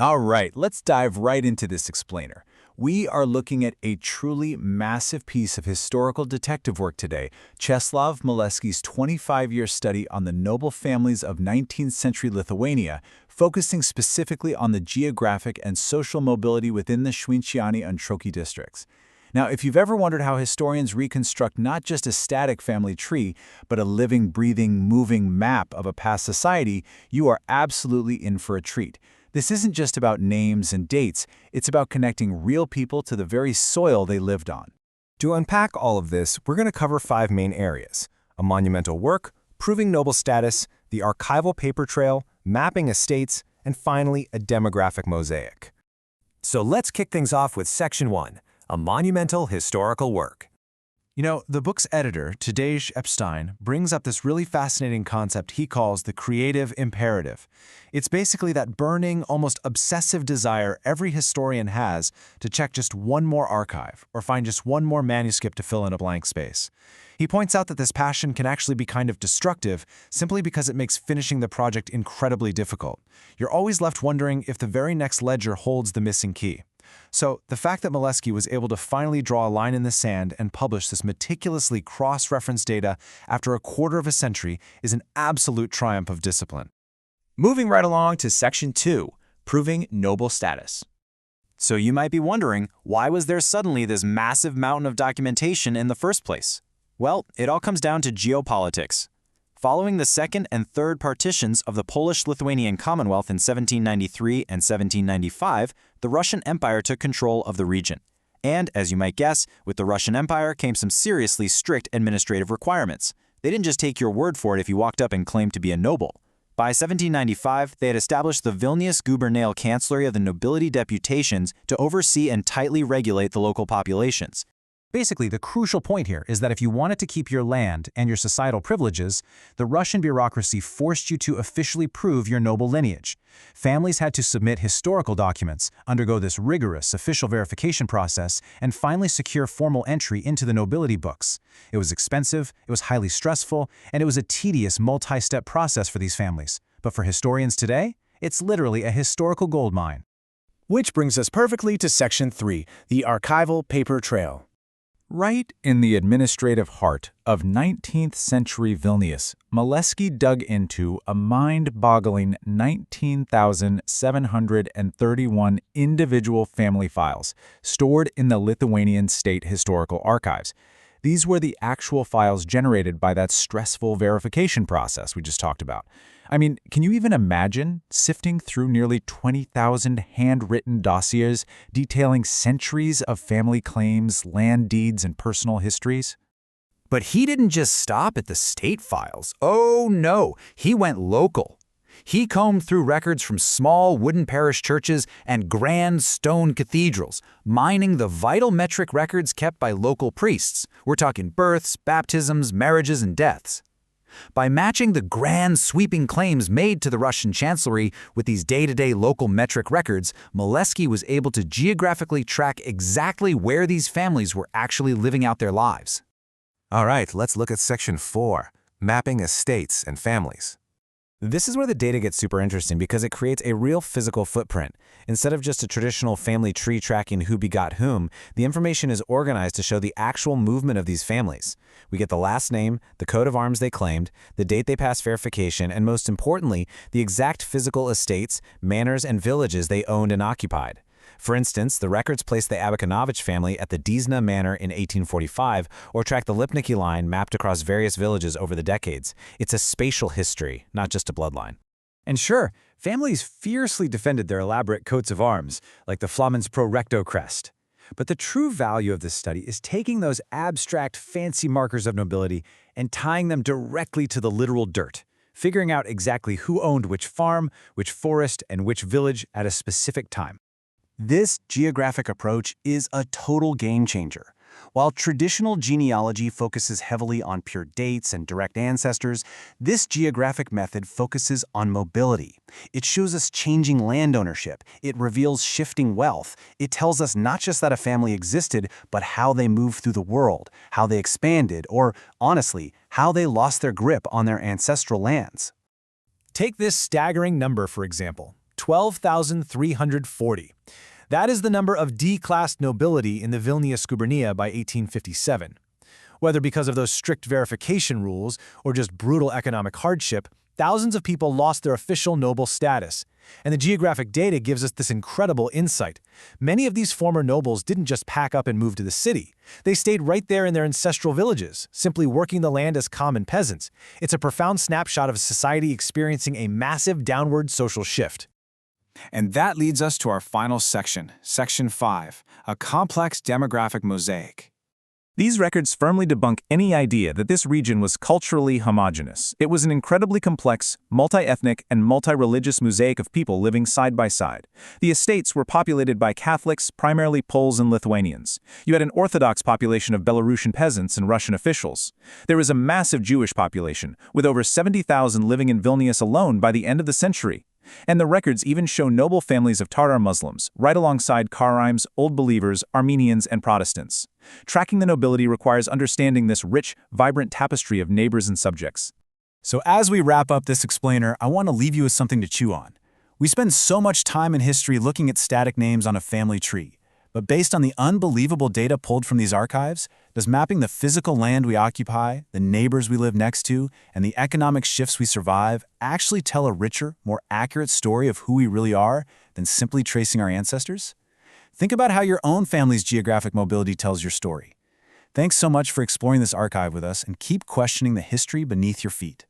All right, let's dive right into this explainer. We are looking at a truly massive piece of historical detective work today, Czesław Miłewski's 25-year study on the noble families of 19th century Lithuania, focusing specifically on the geographic and social mobility within the Święcicki and Troki districts. Now, if you've ever wondered how historians reconstruct not just a static family tree, but a living, breathing, moving map of a past society, you are absolutely in for a treat. This isn't just about names and dates, it's about connecting real people to the very soil they lived on. To unpack all of this, we're going to cover 5 main areas: a monumental work, proving noble status, the archival paper trail, mapping estates, and finally, a demographic mosaic. So let's kick things off with Section 1, a monumental historical work. You know, the book's editor, Tadeusz Epstein, brings up this really fascinating concept he calls the creative imperative. It's basically that burning, almost obsessive desire every historian has to check just one more archive or find just one more manuscript to fill in a blank space. He points out that this passion can actually be kind of destructive simply because it makes finishing the project incredibly difficult. You're always left wondering if the very next ledger holds the missing key. So, the fact that Miłewski was able to finally draw a line in the sand and publish this meticulously cross-referenced data after a quarter of a century is an absolute triumph of discipline. Moving right along to Section 2, proving noble status. So you might be wondering, why was there suddenly this massive mountain of documentation in the first place? Well, it all comes down to geopolitics. Following the second and third partitions of the Polish-Lithuanian Commonwealth in 1793 and 1795, the Russian Empire took control of the region. And, as you might guess, with the Russian Empire came some seriously strict administrative requirements. They didn't just take your word for it if you walked up and claimed to be a noble. By 1795, they had established the Vilnius Gubernale Chancellery of the Nobility Deputations to oversee and tightly regulate the local populations. Basically, the crucial point here is that if you wanted to keep your land and your societal privileges, the Russian bureaucracy forced you to officially prove your noble lineage. Families had to submit historical documents, undergo this rigorous official verification process, and finally secure formal entry into the nobility books. It was expensive, it was highly stressful, and it was a tedious multi-step process for these families. But for historians today, it's literally a historical goldmine. Which brings us perfectly to Section 3, the archival paper trail. Right in the administrative heart of 19th century Vilnius, Miłewski dug into a mind-boggling 19,731 individual family files stored in the Lithuanian State Historical Archives. These were the actual files generated by that stressful verification process we just talked about. I mean, can you even imagine sifting through nearly 20,000 handwritten dossiers detailing centuries of family claims, land deeds, and personal histories? But he didn't just stop at the state files. Oh no, he went local. He combed through records from small wooden parish churches and grand stone cathedrals, mining the vital metric records kept by local priests. We're talking births, baptisms, marriages, and deaths. By matching the grand, sweeping claims made to the Russian Chancellery with these day-to-day local metric records, Miłewski was able to geographically track exactly where these families were actually living out their lives. All right, let's look at Section 4, mapping estates and families. This is where the data gets super interesting because it creates a real physical footprint. Instead of just a traditional family tree tracking who begot whom, the information is organized to show the actual movement of these families. We get the last name, the coat of arms they claimed, the date they passed verification, and most importantly, the exact physical estates, manors, and villages they owned and occupied. For instance, the records place the Abakanowicz family at the Dizna Manor in 1845, or track the Lipnicki line mapped across various villages over the decades. It's a spatial history, not just a bloodline. And sure, families fiercely defended their elaborate coats of arms, like the Flaman's Pro Recto crest. But the true value of this study is taking those abstract, fancy markers of nobility and tying them directly to the literal dirt, figuring out exactly who owned which farm, which forest, and which village at a specific time. This geographic approach is a total game changer. While traditional genealogy focuses heavily on pure dates and direct ancestors, this geographic method focuses on mobility. It shows us changing land ownership. It reveals shifting wealth. It tells us not just that a family existed, but how they moved through the world, how they expanded, or, honestly, how they lost their grip on their ancestral lands. Take this staggering number, for example. 12,340. That is the number of D-class nobility in the Vilnius gubernia by 1857. Whether because of those strict verification rules or just brutal economic hardship, thousands of people lost their official noble status. And the geographic data gives us this incredible insight. Many of these former nobles didn't just pack up and move to the city. They stayed right there in their ancestral villages, simply working the land as common peasants. It's a profound snapshot of a society experiencing a massive downward social shift. And that leads us to our final section, Section 5, a complex demographic mosaic. These records firmly debunk any idea that this region was culturally homogeneous. It was an incredibly complex, multi-ethnic, and multi-religious mosaic of people living side by side. The estates were populated by Catholics, primarily Poles and Lithuanians. You had an Orthodox population of Belarusian peasants and Russian officials. There was a massive Jewish population, with over 70,000 living in Vilnius alone by the end of the century. And the records even show noble families of Tatar Muslims, right alongside Karaims, Old Believers, Armenians, and Protestants. Tracking the nobility requires understanding this rich, vibrant tapestry of neighbors and subjects. So as we wrap up this explainer, I want to leave you with something to chew on. We spend so much time in history looking at static names on a family tree. But based on the unbelievable data pulled from these archives, does mapping the physical land we occupy, the neighbors we live next to, and the economic shifts we survive actually tell a richer, more accurate story of who we really are than simply tracing our ancestors? Think about how your own family's geographic mobility tells your story. Thanks so much for exploring this archive with us, and keep questioning the history beneath your feet.